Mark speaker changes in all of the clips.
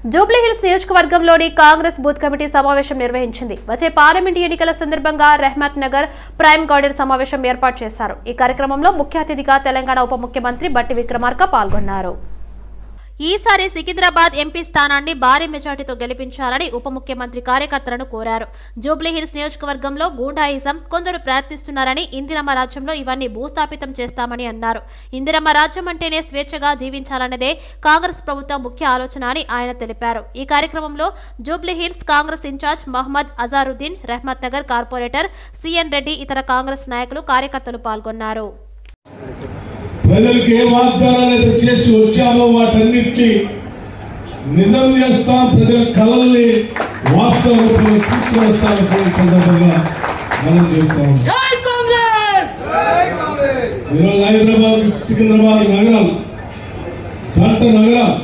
Speaker 1: జూబ్లీహిల్స్ నియోజకవర్గంలోని Congress booth committee సమావేశం నిర్వహించింది. వచ్చే పార్లమెంట్ ఎన్నికల సందర్భంగా రెహ్మత్ నగర్ ప్రైమ్ గార్డెన్ సమావేశం ఏర్పాటు చేశారు. ఈ కార్యక్రమంలో ముఖ్య అతిథిగా తెలంగాణ ఉప ముఖ్యమంత్రి బట్టి విక్రమార్క పాల్గొన్నారు. ఈసారి సికింద్రాబాద్ ఎంపీ స్థానాన్ని భారీ మెజార్టీతో గెలిపించాలని ఉప ముఖ్యమంత్రి కార్యకర్తలను కోరారు. జూబ్లీహిల్స్ నియోజకవర్గంలో గూండాయిజం కొందరు ప్రయత్నిస్తున్నారని, ఇందిరమ్మ రాజ్యంలో ఇవన్నీ భూస్థాపితం చేస్తామని అన్నారు. ఇందిరమ్మ రాజ్యం అంటేనే స్వేచ్ఛగా జీవించాలన్నదే కాంగ్రెస్ ప్రభుత్వం ముఖ్య ఆలోచన అని ఆయన తెలిపారు. ఈ కార్యక్రమంలో Jubilee Hills Congress in charge Mohammed Azharuddin, Rehmat Nagar corporator C N Reddy, ఇతర కాంగ్రెస్ నాయకులు కార్యకర్తలు పాల్గొన్నారు.
Speaker 2: ప్రజలకు ఏ వాగ్దానాలు చేసి వచ్చామో వాటన్నిటికీ నిజం చేస్తాం, ప్రజల కళల్ని వాస్తవ రూపంలో తీసుకువస్తామని సందర్భంగా మనం చెప్తాం. ఈరోజు హైదరాబాద్, సికింద్రాబాద్ నగరాలు జంట నగరాలు,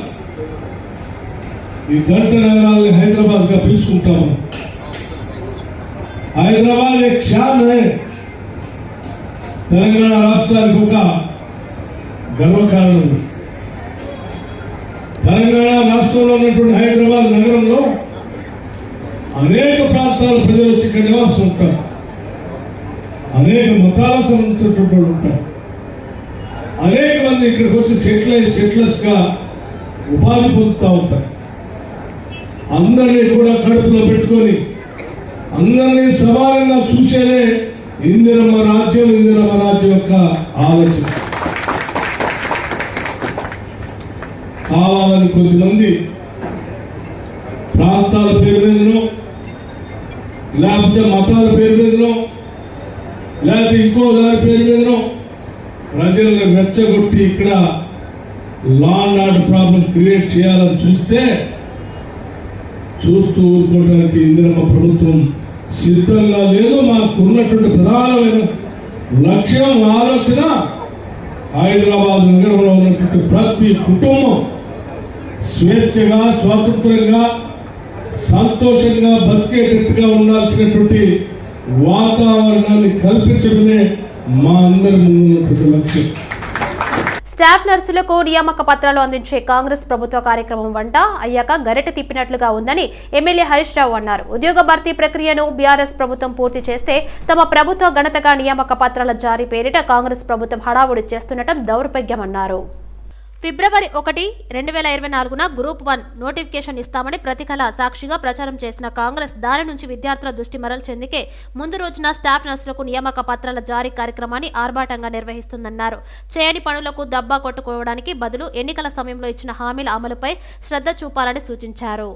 Speaker 2: ఈ జంట నగరాలని హైదరాబాద్ గా పిలుచుకుంటాము. హైదరాబాద్ एक शान है, తెలంగాణ రాష్ట్రానికి ఒక గర్వకారణం. తెలంగాణ రాష్ట్రంలో ఉన్నటువంటి హైదరాబాద్ నగరంలో అనేక ప్రాంతాల ప్రజలు వచ్చి ఇక్కడ నివాసం ఉంటారు. అనేక మతాలకు సంబంధించినటువంటి వాళ్ళు ఉంటారు. అనేక మంది ఇక్కడికి వచ్చి సెటిలర్స్ గా ఉపాధి పొందుతూ ఉంటారు. అందరినీ కూడా కడుపులో పెట్టుకొని అందరినీ సమానంగా చూసేదే ఇందిరమ్మ రాజ్యం యొక్క ఆలోచన. కావాలని కొద్దిమంది ప్రాంతాల పేరు మీదనో, లేకపోతే మతాల పేరు మీదనో, లేకపోతే ఇంకో దాని పేరు మీదనో ప్రజలను రెచ్చగొట్టి ఇక్కడ law and order problem create చేయాలని చూస్తూ ఊరుకోవడానికి ఇందిరమ్మ ప్రభుత్వం సిద్ధంగా లేదు. మాకు ఉన్నటువంటి ప్రధానమైన లక్ష్యం, ఆలోచన హైదరాబాద్ నగరంలో ఉన్నటువంటి ప్రతి కుటుంబం స్వేచ్ఛగా, స్వాతంత్రంగా, సంతోషంగా బతికేటట్టుగా ఉండాల్సినటువంటి వాతావరణాన్ని కల్పించడమే మా అందరి ముందున్నటువంటి లక్ష్యం.
Speaker 1: స్టాఫ్ నర్సులకు నియామక పత్రాలు అందించే కాంగ్రెస్ ప్రభుత్వ కార్యక్రమం వంట అయ్యాక గరిటె తిప్పినట్లుగా ఉందని ఎమ్మెల్యే హరీష్ రావు అన్నారు. ఉద్యోగ భర్తీ ప్రక్రియను బీఆర్ఎస్ ప్రభుత్వం పూర్తి చేస్తే తమ ప్రభుత్వ ఘనతగా నియామక పత్రాల జారీ పేరిట కాంగ్రెస్ ప్రభుత్వం హడావుడి చేస్తుండటం దౌర్భాగ్యమన్నారు. ఫిబ్రవరి 1, 2024 గ్రూప్ 1 నోటిఫికేషన్ ఇస్తామని ప్రతికల సాక్షిగా ప్రచారం చేసిన కాంగ్రెస్ దాని నుంచి విద్యార్థుల దృష్టి మరల్చేందుకే ముందు రోజున స్టాఫ్ నర్సులకు నియామక పత్రాల జారీ కార్యక్రమాన్ని ఆర్భాటంగా నిర్వహిస్తుందన్నారు. చేయని పనులకు దబ్బా కొట్టుకోవడానికి బదులు ఎన్నికల సమయంలో ఇచ్చిన హామీల అమలుపై శ్రద్ధ చూపాలని సూచించారు.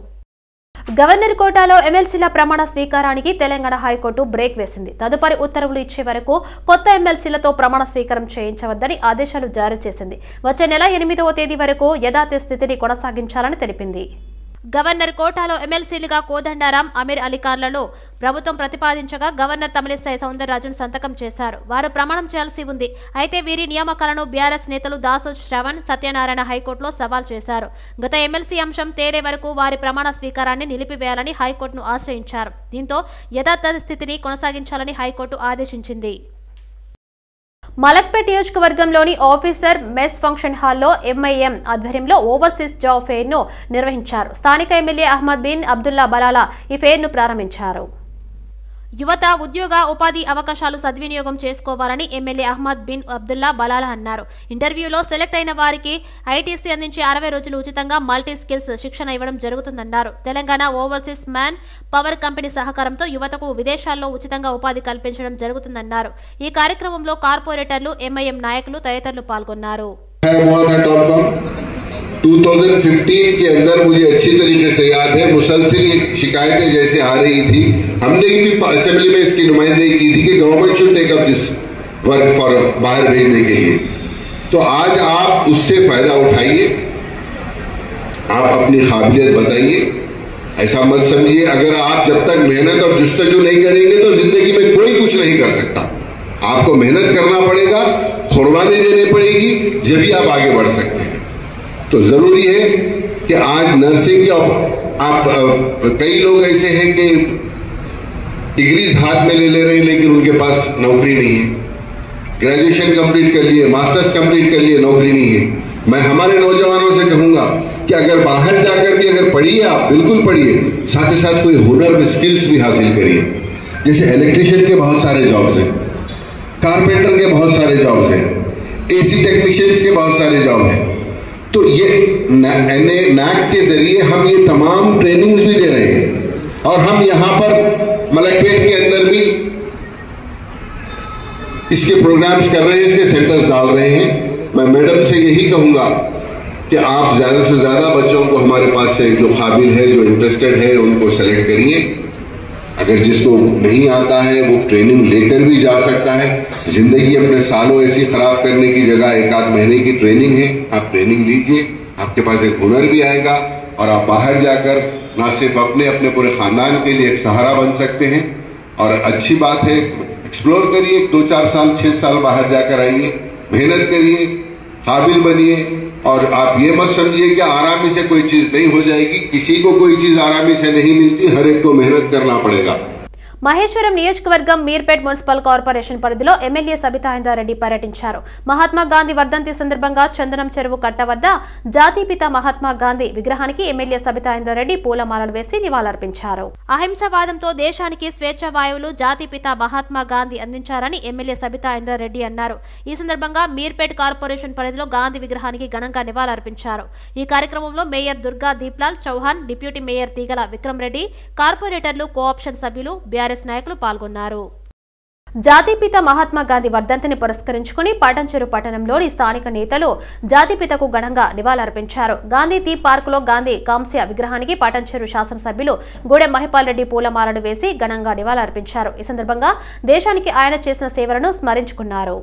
Speaker 1: గవర్నర్ కోటాలో ఎమ్మెల్సీల ప్రమాణ స్వీకారానికి తెలంగాణ హైకోర్టు బ్రేక్ వేసింది. తదుపరి ఉత్తర్వులు ఇచ్చే వరకు కొత్త ఎమ్మెల్సీలతో ప్రమాణ స్వీకారం చేయించవద్దని ఆదేశాలు జారీ చేసింది. వచ్చే నెల 8వ తేదీ వరకు యథాతథ స్థితిని కొనసాగించాలని తెలిపింది. గవర్నర్ కోటాలో ఎమ్మెల్సీలుగా కోదండరాం, అమీర్ అలీఖాన్లలో ప్రభుత్వం ప్రతిపాదించగా గవర్నర్ తమిళిసై సౌందరరాజన్ సంతకం చేశారు. వారు ప్రమాణం చేయాల్సి ఉంది. అయితే వీరి నియామకాలను బీఆర్ఎస్ నేతలు దాసో శ్రవణ్, సత్యనారాయణ హైకోర్టులో సవాల్ చేశారు. గత ఎమ్మెల్సీ అంశం తేలే వరకు వారి ప్రమాణ స్వీకారాన్ని నిలిపివేయాలని హైకోర్టును ఆశ్రయించారు. దీంతో యథాతథ స్థితిని కొనసాగించాలని హైకోర్టు ఆదేశించింది. మలక్పేట్ నియోజకవర్గంలోని ఆఫీసర్ మెస్ ఫంక్షన్ హాల్లో ఎంఐఎం ఆధ్వర్యంలో ఓవర్సీస్ జాబ్ ఫెయిర్ ను నిర్వహించారు. స్థానిక ఎమ్మెల్యే అహ్మద్ బిన్ అబ్దుల్లా బలాలా ఈ ఫెయిర్ ను ప్రారంభించారు. యువత ఉద్యోగ ఉపాధి అవకాశాలు సద్వినియోగం చేసుకోవాలని ఎమ్మెల్యే అహ్మద్ బిన్ అబ్దుల్లా బలాలా అన్నారు. ఇంటర్వ్యూలో సెలెక్ట్ అయిన వారికి ఐటీసీ అందించే 60 రోజులు ఉచితంగా మల్టీ స్కిల్స్ శిక్షణ ఇవ్వడం జరుగుతుందన్నారు. Telangana overseas man power company సహకారంతో యువతకు విదేశాల్లో ఉచితంగా ఉపాధి కల్పించడం జరుగుతుందన్నారు. ఈ కార్యక్రమంలో కార్పొరేటర్లు, ఎంఐఎం నాయకులు తదితరులు పాల్గొన్నారు.
Speaker 3: 2015 के अंदर मुझे अच्छी तरीके से याद है, मुसलसिल शिकायतें जैसे आ रही थी, हमने भी असेंबली में इसकी नुमाइंदगी की थी कि government should take up this work for बाहर भेजने के लिए। तो आज आप उससे फायदा उठाइए, आप अपनी काबिलियत बताइए। ऐसा मत समझिए अगर आप जब तक मेहनत और जुस्तजू नहीं करेंगे तो जिंदगी में कोई कुछ नहीं कर सकता। आपको मेहनत करना पड़ेगा, कुर्बानी देनी पड़ेगी, जब भी आप आगे बढ़ सकते हैं। तो जरूरी है कि आज नर्सिंग के आप कई लोग ऐसे हैं कि डिग्रीज हाथ में ले रहे हैं लेकिन उनके पास नौकरी नहीं है। ग्रेजुएशन कंप्लीट कर लिए, मास्टर्स कंप्लीट कर लिए, नौकरी नहीं है। मैं हमारे नौजवानों से कहूंगा कि अगर बाहर जाकर भी अगर पढ़िए, आप बिल्कुल पढ़िए, साथ ही साथ कोई हुनर में स्किल्स भी हासिल करिए। जैसे इलेक्ट्रिशियन के बहुत सारे जॉब्स हैं, कारपेंटर के बहुत सारे जॉब्स हैं, एसी टेक्नीशियंस के बहुत सारे जॉब हैं। तो ये NAC के जरिए हम ये तमाम ट्रेनिंग्स भी दे रहे हैं और हम यहाँ पर मलकपेट के अंदर भी इसके प्रोग्राम्स कर रहे हैं, इसके सेंटर्स डाल रहे हैं। मैं मैडम से यही कहूंगा कि आप ज्यादा से ज्यादा बच्चों को हमारे पास से जो काबिल है, जो इंटरेस्टेड है, उनको सेलेक्ट करिए। अगर जिसको नहीं आता है वो ट्रेनिंग लेकर भी जा सकता है। जिंदगी अपने सालों ऐसी खराब करने की जगह 1-8 महीने की ट्रेनिंग है, आप ट्रेनिंग लीजिए, आपके पास एक हुनर भी आएगा और आप बाहर जाकर ना सिर्फ अपने पूरे खानदान के लिए एक सहारा बन सकते हैं। और अच्छी बात है, एक्सप्लोर करिए, 2-4 साल 6 साल बाहर जाकर आइए, मेहनत करिए, काबिल बनिए। और आप ये मत समझिए कि आरामी से कोई चीज नहीं हो जाएगी, किसी को कोई चीज आरामी से नहीं मिलती, हर एक को मेहनत करना पड़ेगा।
Speaker 1: మహేశ్వరం నియోజకవర్గం మీర్పేట్ మున్సిపల్ కార్పొరేషన్ పరిధిలో ఎమ్మెల్యే సబితా ఇంద్రారెడ్డి పర్యటించారు. మహాత్మా గాంధీ వర్ధంతి సందర్భంగా చందనం చెరువు కట్ట వద్ద జాతిపిత మహాత్మా గాంధీ విగ్రహానికి ఎమ్మెల్యే సబితా ఇంద్రారెడ్డి పూలమాలలు వేసి నివాళులర్పించారు. అహింసావాదంతో దేశానికి స్వేచ్ఛ వాయువులు జాతిపిత మహాత్మా గాంధీ అందించారని ఎమ్మెల్యే సబితా ఇంద్రారెడ్డి అన్నారు. ఈ సందర్భంగా మీర్పేట్ కార్పొరేషన్ పరిధిలో గాంధీ విగ్రహానికి ఘనంగా నివాళులర్పించారు. ఈ కార్యక్రమంలో mayor Durga Deeplal Chauhan, deputy mayor Teegala Vikram Reddy, కార్పొరేటర్లు, కోఆప్షన్ సభ్యులు, నాయకులు పాల్గొన్నారు. జాతిపిత మహాత్మా గాంధీ వర్ధంతిని పురస్కరించుకుని పటంచెరు పట్టణంలోని స్థానిక నేతలు జాతిపితకు ఘనంగా నివాళులర్పించారు. గాంధీ థీమ్ పార్కులో గాంధీ కాంస్య విగ్రహానికి పటంచెరు శాసనసభ్యులు గూడెం మహిపాల్ రెడ్డి పూలమాలలు వేసి ఘనంగా నివాళులర్పించారు. ఈ సందర్భంగా దేశానికి ఆయన చేసిన సేవలను స్మరించుకున్నారు.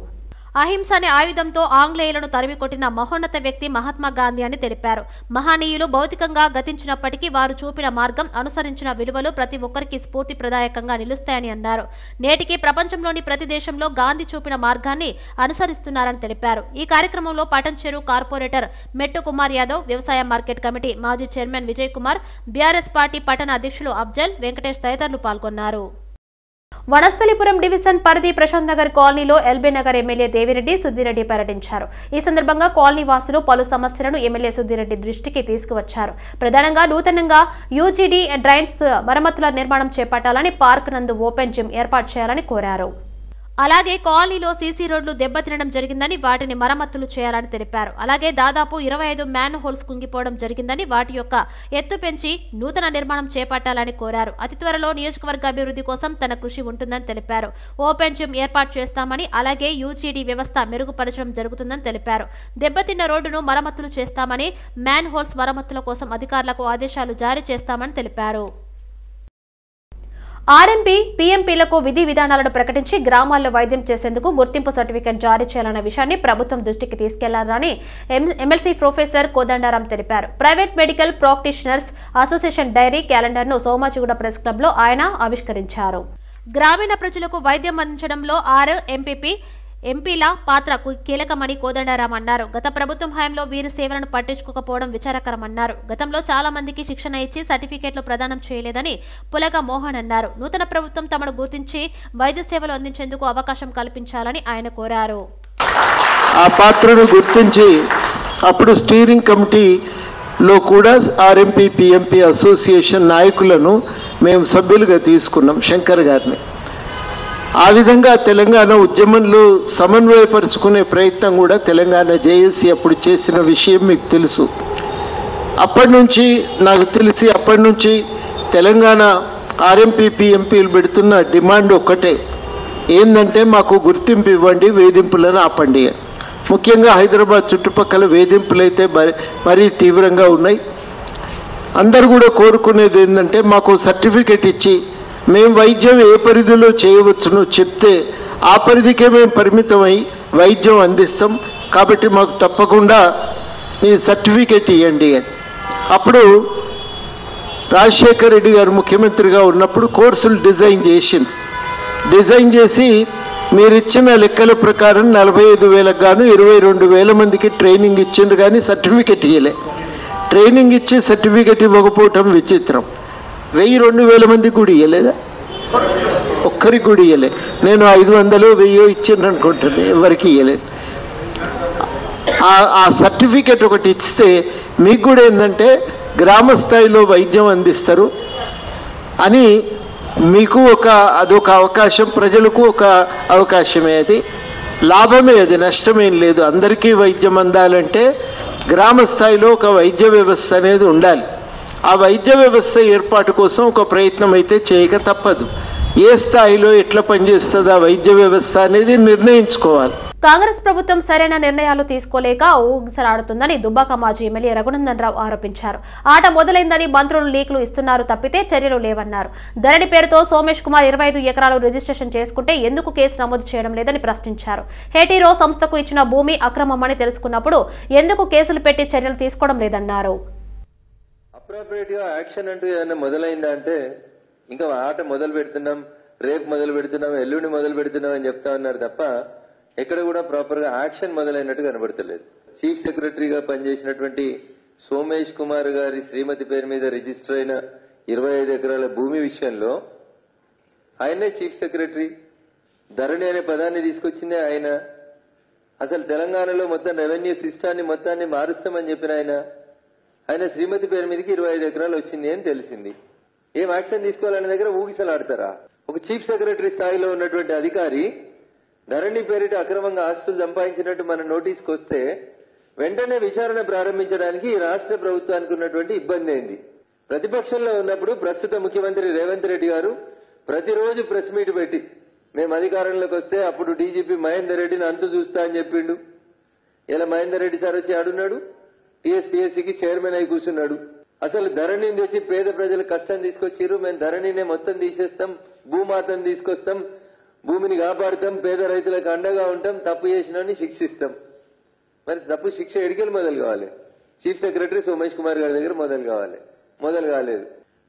Speaker 1: అహింస అనే ఆయుధంతో ఆంగ్లేయులను తరిమికొట్టిన మహోన్నత వ్యక్తి మహాత్మా గాంధీ అని తెలిపారు. మహనీయులు భౌతికంగా గతించినప్పటికీ వారు చూపిన మార్గం, అనుసరించిన విలువలు ప్రతి ఒక్కరికి స్ఫూర్తిప్రదాయకంగా నిలుస్తాయని అన్నారు. నేటికి ప్రపంచంలోని ప్రతి దేశంలో గాంధీ చూపిన మార్గాన్ని అనుసరిస్తున్నారని తెలిపారు. ఈ కార్యక్రమంలో పటంచెరు కార్పొరేటర్ మెట్టు కుమార్ యాదవ్, వ్యవసాయ మార్కెట్ కమిటీ మాజీ chairman Vijay Kumar, BRS party పట్టణ అధ్యక్షులు అఫ్జల్, వెంకటేష్ తదితరులు పాల్గొన్నారు. వనస్థలిపురం డివిజన్ పరిధి ప్రశాంత్ నగర్ కాలనీలో ఎల్బీ నగర్ ఎమ్మెల్యే దేవిరెడ్డి సుద్దిరెడ్డి పర్యటించారు. ఈ సందర్భంగా కాలనీ వాసులు పలు సమస్యలను ఎమ్మెల్యే సుద్దిరెడ్డి దృష్టికి తీసుకువచ్చారు. ప్రధానంగా నూతనంగా యూజీడీ డ్రైన్స్ మరమ్మతుల నిర్మాణం చేపట్టాలని, పార్క్ నందు ఓపెన్ జిమ్ ఏర్పాటు చేయాలని కోరారు. అలాగే కాలనీలో సీసీ రోడ్లు దెబ్బతినడం జరిగిందని, వాటిని మరమ్మతులు చేయాలని తెలిపారు. అలాగే దాదాపు 25 మ్యాన్ హోల్స్ కుంగిపోవడం జరిగిందని, వాటి యొక్క ఎత్తు పెంచి నూతన నిర్మాణం చేపట్టాలని కోరారు. అతి త్వరలో నియోజకవర్గ అభివృద్ధి కోసం తన కృషి ఉంటుందని తెలిపారు. ఓపెన్ జిమ్ ఏర్పాటు చేస్తామని, అలాగే యూజీడీ వ్యవస్థ మెరుగుపరచడం జరుగుతుందని తెలిపారు. దెబ్బతిన్న రోడ్డును మరమ్మతులు చేస్తామని, మ్యాన్ హోల్స్ మరమ్మతుల కోసం అధికారులకు ఆదేశాలు జారీ చేస్తామని తెలిపారు. ఆర్ఎంపీ, పీఎంపీలకు విధి విధానాలను ప్రకటించి గ్రామాల్లో వైద్యం చేసేందుకు గుర్తింపు సర్టిఫికెట్ జారీ చేయాలన్న విషయాన్ని ప్రభుత్వం దృష్టికి తీసుకెళ్లారని ఎమ్మెల్సీ ప్రొఫెసర్ కోదండరాం తెలిపారు. Private medical practitioners association diary క్యాలెండర్ను సోమాజిగూడ ప్రెస్ క్లబ్లో ఆయన ఆవిష్కరించారు. గ్రామీణ ప్రజలకు వైద్యం అందించడంలో ఎంపీల పాత్ర కీలకమని కోదండరాం అన్నారు. గత ప్రభుత్వం హయాంలో వీరి సేవలను పట్టించుకోకపోవడం విచారకరమన్నారు. గతంలో చాలా మందికి శిక్షణ ఇచ్చి సర్టిఫికెట్లు ప్రదానం చేయలేదని పులగ మోహన్ అన్నారు. నూతన ప్రభుత్వం తమను గుర్తించి వైద్య సేవలు అందించేందుకు అవకాశం కల్పించాలని ఆయన కోరారు.
Speaker 4: ఆ పాత్రను గుర్తించి అప్పుడు స్టీరింగ్ కమిటీలో కూడా ఆర్ఎంపీ, పీఎంపీ అసోసియేషన్ నాయకులను మేము సభ్యులుగా తీసుకున్నాం, శంకర్ గారిని. ఆ విధంగా తెలంగాణ ఉద్యమంలో సమన్వయపరుచుకునే ప్రయత్నం కూడా తెలంగాణ జేఏసీ అప్పుడు చేసిన విషయం మీకు తెలుసు. అప్పటి నుంచి నాకు తెలిసి తెలంగాణ ఆర్ఎంపీ, పీఎంపీలు పెడుతున్న డిమాండ్ ఒక్కటే, ఏంటంటే మాకు గుర్తింపు ఇవ్వండి, వేధింపులను ఆపండి. ముఖ్యంగా హైదరాబాద్ చుట్టుపక్కల వేధింపులు అయితే మరీ తీవ్రంగా ఉన్నాయి. అందరూ కూడా కోరుకునేది ఏంటంటే మాకు సర్టిఫికెట్ ఇచ్చి మేము వైద్యం ఏ పరిధిలో చేయవచ్చునో చెప్తే ఆ పరిధికే మేము పరిమితమై వైద్యం అందిస్తాం, కాబట్టి మాకు తప్పకుండా ఈ సర్టిఫికెట్ ఇవ్వండి అని. అప్పుడు రాజశేఖర్ రెడ్డి గారు ముఖ్యమంత్రిగా ఉన్నప్పుడు కోర్సులు డిజైన్ చేసి మీరు ఇచ్చిన లెక్కల ప్రకారం 45,000 గాను 22,000 మందికి ట్రైనింగ్ ఇచ్చిండ్రు, కానీ సర్టిఫికెట్ ఇవ్వలే. ట్రైనింగ్ ఇచ్చి సర్టిఫికెట్ ఇవ్వకపోవటం విచిత్రం. 1,000-2,000 మందికి కూడా ఇవ్వలేదా? ఒక్కరికి కూడా ఇవ్వలే. నేను 500-1000 ఇచ్చిండ్రు అనుకుంటాను, ఎవరికి ఇవ్వలేదు. ఆ సర్టిఫికెట్ ఒకటి ఇస్తే మీకు కూడా ఏంటంటే గ్రామ స్థాయిలో వైద్యం అందిస్తారు అని మీకు అదొక అవకాశం, ప్రజలకు ఒక అవకాశమే. అది లాభమే, అది నష్టమేం లేదు. అందరికీ వైద్యం అందాలంటే గ్రామ స్థాయిలో ఒక వైద్య వ్యవస్థ అనేది ఉండాలి. ఆ వైద్య వ్యవస్థ ఏర్పాటు కోసం ఒక ప్రయత్నం అయితే చేయక తప్పదు. ఏ స్థాయిలో ఎట్లా పనిచేస్తుంది ఆ వైద్య వ్యవస్థ అనేది నిర్ణయించుకోవాలి.
Speaker 1: కాంగ్రెస్ ప్రభుత్వం సరైన నిర్ణయాలు తీసుకోలేక ఊగిసలాడుతుందని దుబ్బాక మాజీ ఎమ్మెల్యే రఘునందన్ రావు ఆరోపించారు. ఆట మొదలైందని మంత్రులు లీకులు ఇస్తున్నారు తప్పితే చర్యలు లేవన్నారు. ధరణి పేరుతో సోమేష్ కుమార్ 25 ఎకరాలు రిజిస్ట్రేషన్ చేసుకుంటే ఎందుకు కేసు నమోదు చేయడం లేదని ప్రశ్నించారు. హెటీరో సంస్థకు ఇచ్చిన భూమి అక్రమమని తెలుసుకున్నప్పుడు ఎందుకు కేసులు పెట్టి చర్యలు తీసుకోవడం లేదన్నారు.
Speaker 5: అప్రోప్రియేట్ గా యాక్షన్ అంటూ ఏదైనా మొదలైందా అంటే ఇంకా ఆట మొదలు పెడుతున్నాం, రేపు మొదలు పెడుతున్నాం, ఎల్లుండి మొదలు పెడుతున్నాం అని చెప్తా ఉన్నారు తప్ప ఎక్కడ కూడా ప్రాపర్ గా యాక్షన్ మొదలైనట్టు కనబడతలేదు. చీఫ్ సెక్రటరీగా పనిచేసినటువంటి సోమేష్ కుమార్ గారి శ్రీమతి పేరు మీద రిజిస్టర్ అయిన 25 ఎకరాల భూమి విషయంలో ఆయనే చీఫ్ సెక్రటరీ. ధరణి అనే పదాన్ని తీసుకొచ్చిందే ఆయన. అసలు తెలంగాణలో మొత్తం రెవెన్యూ సిస్టాన్ని మొత్తాన్ని మారుస్తామని చెప్పిన ఆయన శ్రీమతి పేరు మీదకి 25 ఎకరాలు వచ్చింది అని తెలిసింది. ఏం యాక్షన్ తీసుకోవాలనే దగ్గర ఊగిసలాడతారా? ఒక చీఫ్ సెక్రటరీ స్థాయిలో ఉన్నటువంటి అధికారి ధరణి పేరిట అక్రమంగా ఆస్తులు సంపాదించినట్టు మన నోటీస్కి వస్తే వెంటనే విచారణ ప్రారంభించడానికి ఈ రాష్ట్ర ప్రభుత్వానికి ఉన్నటువంటి ఇబ్బంది ఏంది? ప్రతిపక్షంలో ఉన్నప్పుడు ప్రస్తుత ముఖ్యమంత్రి రేవంత్ రెడ్డి గారు ప్రతిరోజు ప్రెస్ మీట్ పెట్టి మేము అధికారంలోకి వస్తే అప్పుడు డీజీపీ మహేందర్ రెడ్డిని అంతు చూస్తా అని చెప్పిండు. ఇలా మహేందర్ రెడ్డి సార్ వచ్చి ఆడున్నాడు, టీఎస్పీఎస్సీకి చైర్మన్ అయి కూర్చున్నాడు. అసలు ధరణిని తెచ్చి పేద ప్రజల కష్టం తీసుకొచ్చిర్రు, మేము ధరణినే మొత్తం తీసేస్తాం, భూమాతను తీసుకొస్తాం, భూమిని కాపాడుతాం, పేద రైతులకు అండగా ఉంటాం, తప్పు చేసినని శిక్షిస్తాం. మరి తప్పు శిక్ష ఎడికెళ్ళి మొదలు కావాలి? చీఫ్ సెక్రటరీ సోమేష్ కుమార్ గారి దగ్గర మొదలు కావాలి. మొదలు కాలేదు.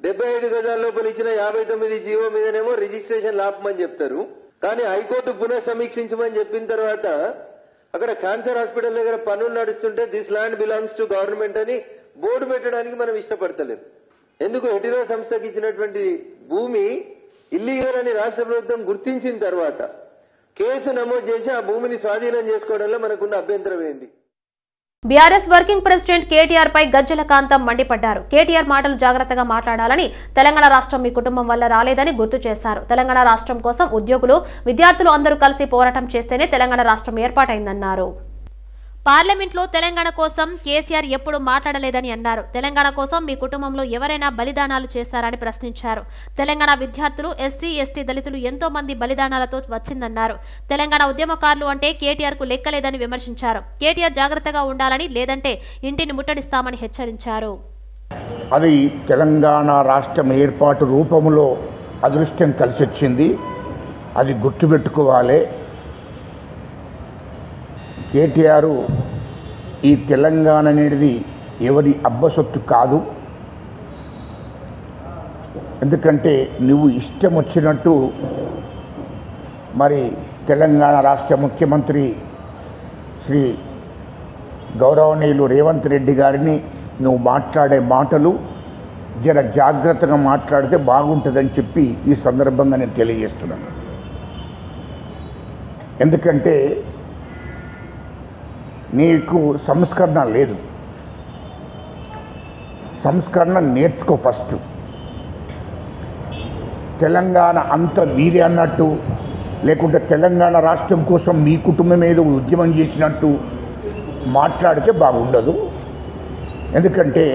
Speaker 5: 75 గజాల లోపల ఇచ్చిన 59 జీవో మీదనేమో రిజిస్ట్రేషన్ లాపమని చెప్తారు. కానీ హైకోర్టు పునః సమీక్షించమని చెప్పిన తర్వాత అక్కడ క్యాన్సర్ హాస్పిటల్ దగ్గర పనులు నడుస్తుంటే this land belongs to government అని బోర్డు పెట్టడానికి మనం ఇష్టపడతలేదు. ఎందుకు? హెటీరో సంస్థకి ఇచ్చినటువంటి భూమి ఇల్లీగల్ అని రాష్ట్ర ప్రభుత్వం గుర్తించిన తర్వాత కేసు నమోదు చేసి ఆ భూమిని స్వాధీనం చేసుకోవడంలో మనకున్న అభ్యంతరం ఏంది?
Speaker 1: బీఆర్ఎస్ వర్కింగ్ ప్రెసిడెంట్ కేటీఆర్ పై గజ్జల కాంతం మండిపడ్డారు. కేటీఆర్ మాటలు జాగ్రత్తగా మాట్లాడాలని, తెలంగాణ రాష్ట్రం మీ కుటుంబం వల్ల రాలేదని గుర్తు చేశారు. తెలంగాణ రాష్ట్రం కోసం ఉద్యోగులు, విద్యార్థులు అందరూ కలిసి పోరాటం చేస్తేనే తెలంగాణ రాష్ట్రం ఏర్పాటైందన్నారు. పార్లమెంట్లో తెలంగాణ కోసం కేసీఆర్ ఎప్పుడు మాట్లాడలేదని అన్నారు. తెలంగాణ కోసం మీ కుటుంబంలో ఎవరైనా బలిదానాలు చేశారని ప్రశ్నించారు. తెలంగాణ విద్యార్థులు, ఎస్సీ, ఎస్టీ, దళితులు ఎంతో మంది బలిదానాలతో వచ్చిందన్నారు. తెలంగాణ ఉద్యమకారులు అంటే కేటీఆర్ కు లెక్కలేదని విమర్శించారు. కేటీఆర్ జాగ్రత్తగా ఉండాలని, లేదంటే ఇంటిని ముట్టడిస్తామని హెచ్చరించారు.
Speaker 6: అది తెలంగాణ రాష్ట్రం ఏర్పాటు రూపంలో అదృష్టం కలిసి వచ్చింది. అది గుర్తుపెట్టుకోవాలి. కేటీఆర్ ఈ తెలంగాణ అనేది ఎవరి అబ్బసొత్తు కాదు. ఎందుకంటే నువ్వు ఇష్టం వచ్చినట్టు మరి తెలంగాణ రాష్ట్ర ముఖ్యమంత్రి శ్రీ గౌరవనీయులు రేవంత్ రెడ్డి గారిని నువ్వు మాట్లాడే మాటలు జర జాగ్రత్తగా మాట్లాడితే బాగుంటుందని చెప్పి ఈ సందర్భంగా నేను తెలియజేస్తున్నాను. ఎందుకంటే నీకు సంస్కరణ లేదు. సంస్కరణ నేర్చుకో ఫస్ట్. తెలంగాణ అంత మీదే అన్నట్టు, లేకుంటే తెలంగాణ రాష్ట్రం కోసం మీ కుటుంబం మీద ఉద్యమం చేసినట్టు మాట్లాడితే బాగుండదు. ఎందుకంటే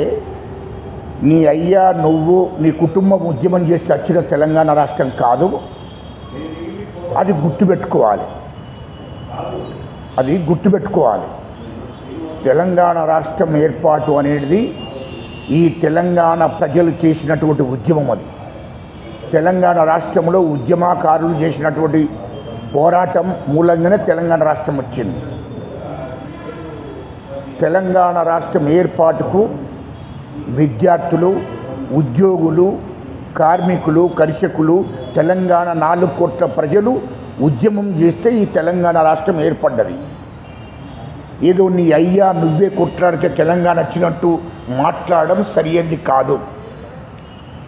Speaker 6: నీ అయ్యా నువ్వు నీ కుటుంబం ఉద్యమం చేస్తే వచ్చిన తెలంగాణ రాష్ట్రం కాదు. అది గుర్తుపెట్టుకోవాలి. అది గుర్తుపెట్టుకోవాలి. తెలంగాణ రాష్ట్రం ఏర్పాటు అనేది ఈ తెలంగాణ ప్రజలు చేసినటువంటి ఉద్యమం. అది తెలంగాణ రాష్ట్రంలో ఉద్యమకారులు చేసినటువంటి పోరాటం మూలంగానే తెలంగాణ రాష్ట్రం వచ్చింది. తెలంగాణ రాష్ట్రం ఏర్పాటుకు విద్యార్థులు, ఉద్యోగులు, కార్మికులు, కర్షకులు, తెలంగాణ 4 కోట్ల ప్రజలు ఉద్యమం చేస్తే ఈ తెలంగాణ రాష్ట్రం ఏర్పడ్డది. ఏదో నీ అయ్యా నువ్వే కొట్లాడితే తెలంగాణ వచ్చినట్టు మాట్లాడడం సరియైనది కాదు.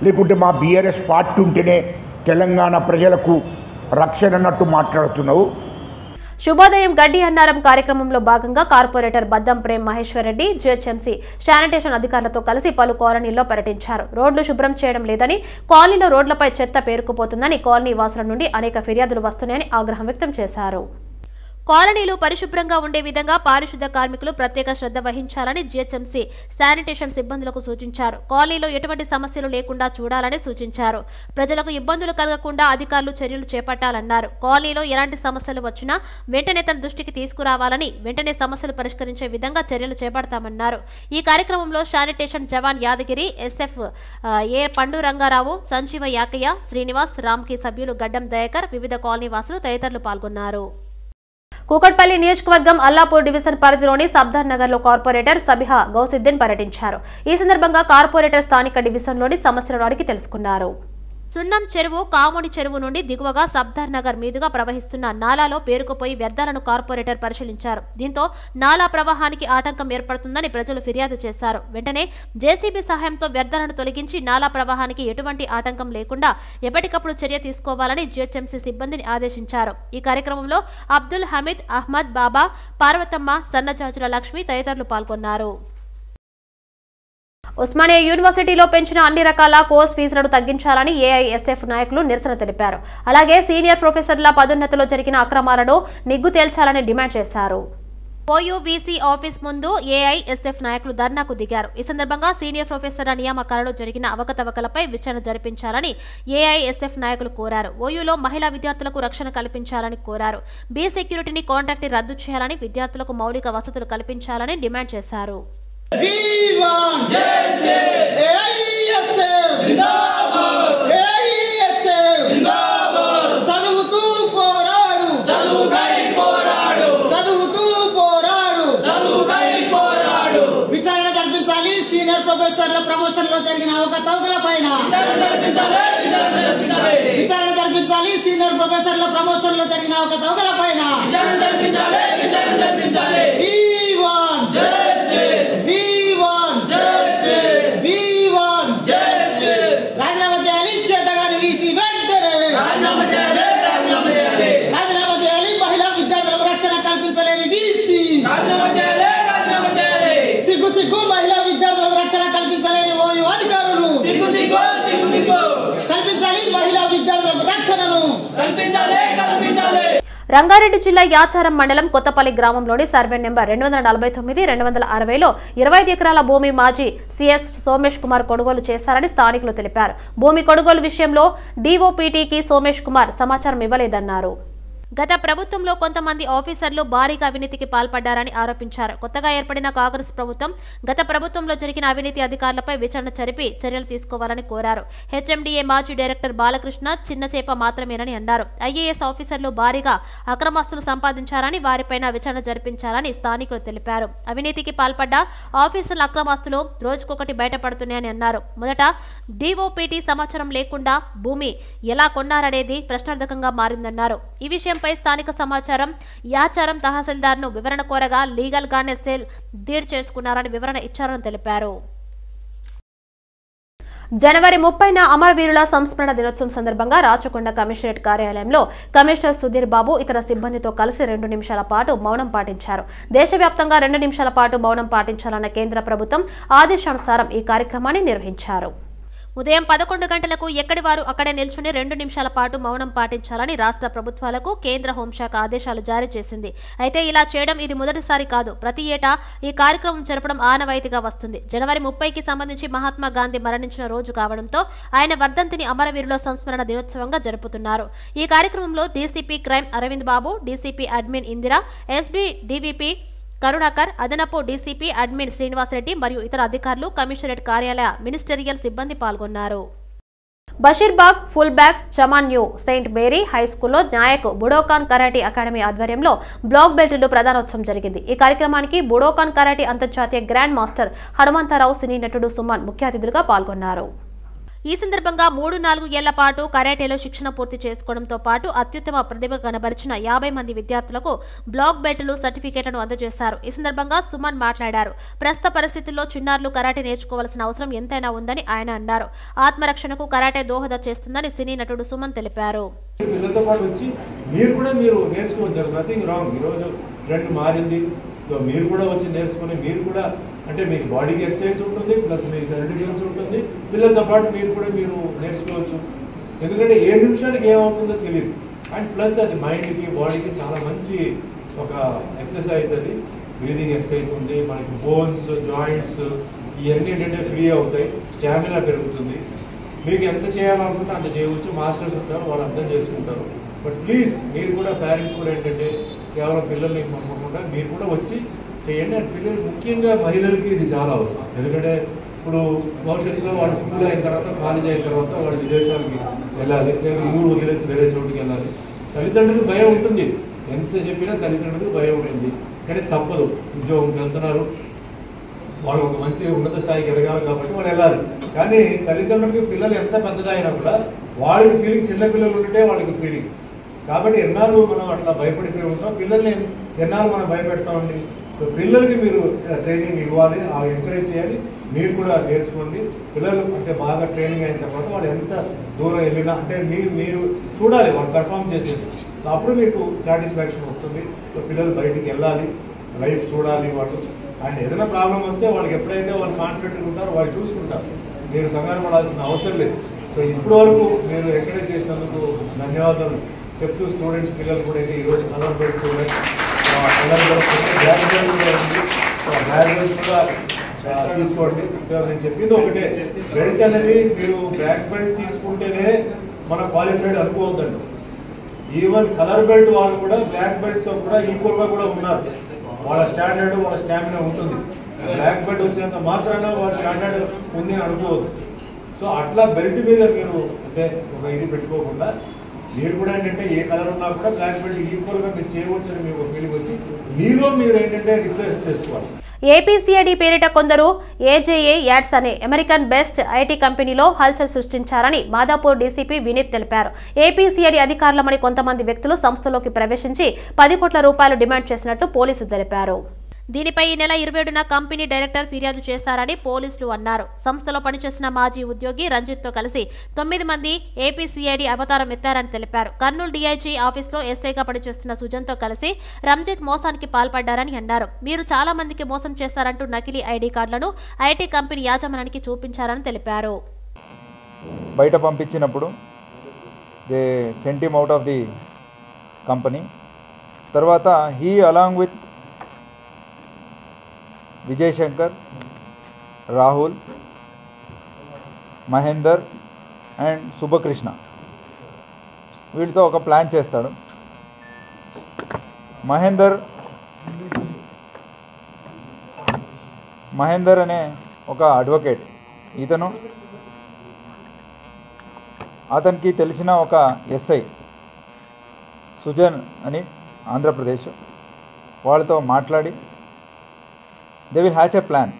Speaker 6: లేకుంటే మా బీఆర్ఎస్ పార్టీ ఉంటేనే తెలంగాణ ప్రజలకు రక్షణ అన్నట్టు మాట్లాడుతున్నావు.
Speaker 1: శుభోదయం గడ్డి అన్నారం కార్యక్రమంలో భాగంగా కార్పొరేటర్ బద్దం ప్రేమ్ మహేశ్వర్ రెడ్డి జిహెచ్ఎంసీ శానిటేషన్ అధికారులతో కలిసి పలు కాలనీల్లో పర్యటించారు. రోడ్లు శుభ్రం చేయడం లేదని, కాలనీలో రోడ్లపై చెత్త పేరుకుపోతుందని కాలనీ వాసుల నుండి అనేక ఫిర్యాదులు వస్తున్నాయని ఆగ్రహం వ్యక్తం చేశారు. కాలనీలు పరిశుభ్రంగా ఉండే విధంగా పారిశుద్ధ్య కార్మికులు ప్రత్యేక శ్రద్ధ వహించాలని జిహెచ్ఎంసీ శానిటేషన్ సిబ్బందులకు సూచించారు. కాలనీలో ఎటువంటి సమస్యలు లేకుండా చూడాలని సూచించారు. ప్రజలకు ఇబ్బందులు కలగకుండా అధికారులు చర్యలు చేపట్టాలన్నారు. కాలనీలో ఎలాంటి సమస్యలు వచ్చినా వెంటనే తన దృష్టికి తీసుకురావాలని, వెంటనే సమస్యలు పరిష్కరించే విధంగా చర్యలు చేపడతామన్నారు. ఈ కార్యక్రమంలో శానిటేషన్ జవాన్ యాదగిరి, ఎస్ఎఫ్ ఏ పండు రంగారావు, సంజీవ యాకయ్య, శ్రీనివాస్, రామ్కి సభ్యులు గడ్డం దయాకర్, వివిధ కాలనీ వాసులు తదితరులు పాల్గొన్నారు. కూకట్పల్లి నియోజకవర్గం అల్లాపూర్ డివిజన్ పరిధిలోని సబ్దార్ నగర్ లో కార్పొరేటర్ సబిహా గౌసుద్దీన్ పర్యటించారు. ఈ సందర్భంగా కార్పొరేటర్ స్థానిక డివిజన్లోని సమస్యలను అడిగి తెలుసుకున్నారు. సున్నం చెరువు, కామోడి చెరువు నుండి దిగువగా సబ్దార్ నగర్ మీదుగా ప్రవహిస్తున్న నాలాలో పేరుకుపోయి వ్యర్థాలను కార్పొరేటర్ పరిశీలించారు. దీంతో నాలా ప్రవాహానికి ఆటంకం ఏర్పడుతుందని ప్రజలు ఫిర్యాదు చేశారు. వెంటనే జేసీబీ సహాయంతో వ్యర్థాలను తొలగించి నాలా ప్రవాహానికి ఎటువంటి ఆటంకం లేకుండా ఎప్పటికప్పుడు చర్య తీసుకోవాలని జిహెచ్ఎంసీ సిబ్బందిని ఆదేశించారు. ఈ కార్యక్రమంలో అబ్దుల్ హమీద్, అహ్మద్ బాబా, పార్వతమ్మ, సన్నజాజుల లక్ష్మి తదితరులు పాల్గొన్నారు. ఉస్మానియా యూనివర్సిటీలో పెంచిన అన్ని రకాల కోర్స్ ఫీజులను తగ్గించాలని ఏఐఎస్ఎఫ్ నాయకులు నిరసన తెలిపారు. అలాగే సీనియర్ ప్రొఫెసర్ల పదోన్నతిలో జరిగిన అక్రమాలను నిగ్గు తేల్చాలని డిమాండ్ చేశారు. ఓయూవీసీ ఆఫీస్ ముందు ఏఐఎస్ఎఫ్ నాయకులు ధర్నాకు దిగారు. ఈ సందర్భంగా సీనియర్ ప్రొఫెసర్ల నియామకాలలో జరిగిన అవకతవకలపై విచారణ జరిపించాలని ఏఐఎస్ఎఫ్ నాయకులు కోరారు. ఓయూలో మహిళా విద్యార్థులకు రక్షణ కల్పించాలని కోరారు. బీ సెక్యూరిటీని కాంట్రాక్ట్ రద్దు చేయాలని, విద్యార్థులకు మౌలిక వసతులు కల్పించాలని డిమాండ్ చేశారు.
Speaker 7: విచారణ జరిపించాలి. సీనియర్ ప్రొఫెసర్ల ప్రమోషన్ లో జరిగిన అవకతవకల పైన విచారణ జరిపించాలి. సీనియర్ ప్రొఫెసర్ల ప్రమోషన్ లో జరిగిన అవకతవకల పైన రాజీనామా చేయాలి. చేతగాని వీసీ వెంటనే రాజీనామా చేయాలి. మహిళా విద్యార్థులకు రక్షణ కల్పించలేని వీసీ సిగ్గు సిగ్గు. మహిళా విద్యార్థులకు రక్షణ కల్పించలేని ఓయూ అధికారులు కల్పించాలి. మహిళా విద్యార్థులకు రక్షణను కల్పించాలి.
Speaker 1: రంగారెడ్డి జిల్లా యాచారం మండలం కొత్తపల్లి గ్రామంలోని సర్వే నెంబర్ 249, 260లో 25 ఎకరాల భూమి మాజీ సీఎస్ సోమేష్ కుమార్ కొనుగోలు చేశారని స్థానికులు తెలిపారు. భూమి కొనుగోలు విషయంలో డీఓపీటీకి సోమేష్ కుమార్ సమాచారం ఇవ్వలేదన్నారు. గత ప్రభుత్వంలో కొంతమంది ఆఫీసర్లు భారీగా అవినీతికి పాల్పడ్డారని ఆరోపించారు. కొత్తగా ఏర్పడిన కాంగ్రెస్ ప్రభుత్వం గత ప్రభుత్వంలో జరిగిన అవినీతి అధికారులపై విచారణ జరిపి చర్యలు తీసుకోవాలని కోరారు. హెచ్ఎండిఏ మాజీ డైరెక్టర్ బాలకృష్ణ చిన్నచేప మాత్రమేనని అన్నారు. ఐఏఎస్ ఆఫీసర్లు భారీగా అక్రమాస్తులు సంపాదించారని, వారిపైన విచారణ జరిపించాలని స్థానికులు తెలిపారు. అవినీతికి పాల్పడ్డ ఆఫీసర్ల అక్రమాస్తులు రోజుకొకటి బయటపడుతున్నాయని అన్నారు. మొదట డీఓపీటీ సమాచారం లేకుండా భూమి ఎలా కొన్నారనేది ప్రశ్నార్థకంగా మారిందన్నారు. ఈ విషయంపై స్థానిక సమాచారం యాచారం తహసీల్దార్ను వివరణ కోరగా లీగల్ గానే సేల్ డీడ్ చేసుకున్నారని వివరణ ఇచ్చారని తెలిపారు. జనవరి 30న అమరవీరుల సంస్మరణ దినోత్సవం సందర్భంగా రాచకొండ కమిషనరేట్ కార్యాలయంలో కమిషనర్ సుధీర్ బాబు ఇతర సిబ్బందితో కలిసి 2 నిమిషాల పాటు మౌనం పాటించారు. దేశవ్యాప్తంగా 2 నిమిషాల పాటు మౌనం పాటించాలన్న కేంద్ర ప్రభుత్వం ఆదేశానుసారం ఈ కార్యక్రమాన్ని నిర్వహించారు. ఉదయం 11 గంటలకు ఎక్కడి వారు అక్కడే నిల్చుని 2 నిమిషాల పాటు మౌనం పాటించాలని రాష్ట్ర ప్రభుత్వాలకు కేంద్ర హోంశాఖ ఆదేశాలు జారీ చేసింది. అయితే ఇలా చేయడం ఇది మొదటిసారి కాదు. ప్రతి ఏటా ఈ కార్యక్రమం జరపడం ఆనవాయితీగా వస్తుంది. జనవరి 30కి సంబంధించి మహాత్మా గాంధీ మరణించిన రోజు కావడంతో ఆయన వర్ధంతిని అమరవీరుల సంస్మరణ దినోత్సవంగా జరుపుతున్నారు. ఈ కార్యక్రమంలో DCP crime Aravind Babu, DCP admin Indira, SB డీవీపీ కరుణాకర్, అదనపు డీసీపీ అడ్మిన్ శ్రీనివాసరెడ్డి మరియు ఇతర అధికారులు, కమిషనరేట్ కార్యాలయ మినిస్టరియల్ సిబ్బంది పాల్గొన్నారు. బషీర్బాగ్, ఫుల్బ్యాగ్, చమాన్ న్యూ సెయింట్ మేరీ హైస్కూల్లో నాయక్ బుడోకాన్ కరాటే అకాడమీ ఆధ్వర్యంలో బ్లాక్ బెల్టులు ప్రధానోత్సవం జరిగింది. ఈ కార్యక్రమానికి బుడోకాన్ కరాటే అంతర్జాతీయ గ్రాండ్ మాస్టర్ హనుమంతరావు, సినీ నటుడు సుమన్ ముఖ్య అతిథులుగా పాల్గొన్నారు. ఈ సందర్భంగా 3-4 ఏళ్ల పాటు కరాటేలో శిక్షణ పూర్తి చేసుకోవడంతో పాటు అత్యుత్తమ ప్రతిభ కనబరిచిన 50 మంది విద్యార్థులకు బ్లాక్ బెల్టులు, సర్టిఫికేట్లను అందజేశారు. ఈ సందర్భంగా సుమన్ మాట్లాడారు. ప్రస్తుత పరిస్థితుల్లో చిన్నారులు కరాటే నేర్చుకోవాల్సిన అవసరం ఎంతైనా ఉందని ఆయన అన్నారు. ఆత్మరక్షణకు కరాటే దోహద చేస్తుందని సినీ నటుడు సుమన్ తెలిపారు.
Speaker 8: మీరు కూడా మీరు నేర్చుకోవచ్చు. There nothing wrong. ఈరోజు ట్రెండ్ మారింది. సో మీరు కూడా వచ్చి నేర్చుకుని మీరు కూడా అంటే మీకు బాడీకి ఎక్సర్సైజ్ ఉంటుంది, ప్లస్ మీకు సర్టిఫికెట్స్ ఉంటుంది, పిల్లలతో పాటు మీరు కూడా మీరు నేర్చుకోవచ్చు. ఎందుకంటే 7 నిమిషాలకి ఏమవుతుందో తెలియదు. అండ్ ప్లస్ అది మైండ్కి బాడీకి చాలా మంచి ఒక ఎక్సర్సైజ్. అది బ్రీదింగ్ ఎక్సర్సైజ్ ఉంది. మనకి బోన్స్ జాయింట్స్ ఇవన్నీ ఏంటంటే ఫ్రీ అవుతాయి, స్టామినా పెరుగుతుంది. మీకు ఎంత చేయాలనుకుంటే అంత చేయవచ్చు. మాస్టర్స్ ఉంటారు, వాళ్ళు అర్థం చేసుకుంటారు. బట్ ప్లీజ్ మీరు కూడా పేరెంట్స్ కూడా ఏంటంటే కేవలం పిల్లల్ని పంపకుండా మీరు కూడా వచ్చి చేయండి. అండ్ పిల్లలు ముఖ్యంగా మహిళలకి ఇది చాలా అవసరం. ఎందుకంటే ఇప్పుడు భవిష్యత్తులో వాళ్ళు స్కూల్ అయిన తర్వాత కాలేజ్ అయిన తర్వాత వాళ్ళు విదేశాలకి వెళ్ళాలి, లేదా ఊరు వదిలేసి వేరే చోటుకి వెళ్ళాలి. తల్లిదండ్రులకు భయం ఉంటుంది, ఎంత చెప్పినా తల్లిదండ్రులకు భయం ఉంటుంది. కానీ తప్పదు, ఉద్యోగంకి వెళ్తున్నారు, వాళ్ళు ఒక మంచి ఉన్నత స్థాయికి ఎదగాలి కాబట్టి వాళ్ళు వెళ్ళాలి. కానీ తల్లిదండ్రులకి పిల్లలు ఎంత పెద్దదైనా కూడా వాళ్ళకి ఫీలింగ్, చిన్న పిల్లలు ఉంటే వాళ్ళకి ఫీలింగ్. కాబట్టి ఎన్నాళ్ళు మనం అట్లా భయపడిపోయి ఉంటాం, పిల్లల్ని ఎన్నాళ్ళు మనం భయపెడతామండి. సో పిల్లలకి మీరు ట్రైనింగ్ ఇవ్వాలి, ఎంకరేజ్ చేయాలి. మీరు కూడా నేర్చుకోండి. పిల్లలు అంటే బాగా ట్రైనింగ్ అయిన తర్వాత వాళ్ళు ఎంత దూరం వెళ్ళినా అంటే మీరు చూడాలి వాళ్ళు పెర్ఫామ్ చేసేది. సో అప్పుడు మీకు సాటిస్ఫాక్షన్ వస్తుంది. సో పిల్లలు బయటికి వెళ్ళాలి, లైఫ్ చూడాలి వాళ్ళు. అండ్ ఏదైనా ప్రాబ్లం వస్తే వాళ్ళకి ఎప్పుడైతే వాళ్ళు కాన్ఫిడెంట్గా ఉంటారో వాళ్ళు చూసుకుంటారు. మీరు కంగారు పడాల్సిన అవసరం లేదు. సో ఇప్పటి వరకు మీరు ఎంకరేజ్ చేసినందుకు ధన్యవాదాలు చెప్తూ స్టూడెంట్స్ పిల్లలు కూడా అయితే ఈరోజు కలర్ బెల్ట్స్ ఉన్నాయి, బ్యాగ్ కూడా తీసుకోండి. సో నేను చెప్పింది ఒకటే, బెల్ట్ అనేది మీరు బ్లాక్ బెల్ట్ తీసుకుంటేనే మనం క్వాలిఫైడ్ అనుకోవద్దండి. ఈవెన్ కలర్ బెల్ట్ వాళ్ళు కూడా బ్లాక్ బెల్ట్తో కూడా ఈక్వల్గా కూడా ఉన్నారు. వాళ్ళ స్టాండర్డ్ వాళ్ళ స్టామినా ఉంటుంది. బ్లాక్ బెల్ట్ వచ్చినంత మాత్రాన వాళ్ళ స్టాండర్డ్ ఉంది అని అనుకోవద్దు. సో అట్లా బెల్ట్ మీద మీరు అంటే ఒక ఇది పెట్టుకోకుండా మీరు కూడా ఏంటంటే ఏ కలర్ ఉన్నా కూడా బ్లాక్ బెల్ట్ ఈక్వల్గా మీరు చేయవచ్చు అని మీకు ఫీలింగ్ వచ్చి మీరు ఏంటంటే రీసెర్చ్ చేసుకోవాలి.
Speaker 1: ఏపీసీఐడి పేరిట కొందరు ఏజేఏ యాడ్స్ అనే అమెరికన్ బెస్ట్ ఐటీ కంపెనీలో హల్చల్ సృష్టించారని మాదాపూర్ డీసీపీ వినీత్ తెలిపారు. ఏపీసీఐడి అధికారులమని కొంతమంది వ్యక్తులు సంస్థలోకి ప్రవేశించి 10 కోట్ల రూపాయలు డిమాండ్ చేసినట్టు పోలీసులు తెలిపారు. దీనిపై ఈ నెల 27న కంపెనీ డైరెక్టర్ ఫిర్యాదు చేశారని పోలీసులు అన్నారు. సంస్థలో పనిచేసిన మాజీ ఉద్యోగి రంజిత్తో కలిసి 9 మంది ఏపీసీఐడి అవతారం ఎత్తారని తెలిపారు. కర్నూలు డీఐజీ ఆఫీసులో ఎస్ఐగా పనిచేస్తున్న సుజన్తో కలిసి రంజిత్ మోసానికి పాల్పడ్డారని అన్నారు. మీరు చాలా మందికి మోసం చేశారంటూ నకిలీ ఐడి కార్డులను ఐటీ కంపెనీ యాజమాన్యానికి చూపించారని తెలిపారు.
Speaker 9: బయట పంపించినప్పుడు they sent him out of the company. తర్వాత he along with Vijay Shankar, Rahul, Mahender and Shubhakrishna వీళ్ళతో ఒక ప్లాన్ చేస్తాడు. మహేందర్ అనే ఒక అడ్వకేట్, ఇతను అతనికి తెలిసిన ఒక ఎస్ఐ సుజన్ అని ఆంధ్రప్రదేశ్, వాళ్ళతో మాట్లాడి they will hatch a plan,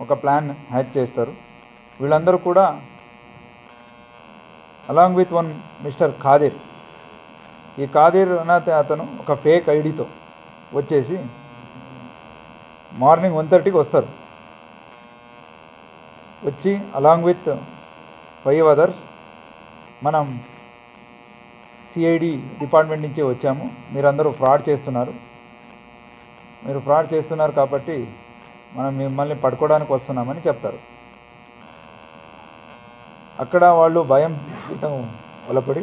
Speaker 9: ఒక ప్లాన్ హ్యాచ్ చేస్తారు. వీళ్ళందరూ కూడా along with one mister Qadir, ఈ ఖాదిర్ అనే అతను ఒక ఫేక్ ఐడితో వచ్చేసి మార్నింగ్ 1:30కి వస్తారు. వచ్చి అలాంగ్ విత్ 5 others మనం సిఐడి డిపార్ట్మెంట్ నుంచి వచ్చాము, మీరందరూ ఫ్రాడ్ చేస్తున్నారు, మీరు ఫ్రాడ్ చేస్తున్నారు కాబట్టి మనం మిమ్మల్ని పట్టుకోవడానికి వస్తున్నామని చెప్తారు. అక్కడ వాళ్ళు భయం వలపడి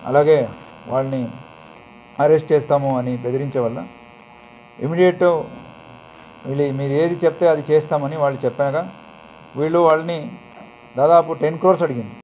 Speaker 9: అలాగే వాళ్ళని అరెస్ట్ చేస్తాము అని బెదిరించే వల్ల ఇమీడియట్ మీరు ఏది చెప్తే అది చేస్తామని వాళ్ళు చెప్పాక వీళ్ళు వాళ్ళని దాదాపు 10 crores అడిగింది.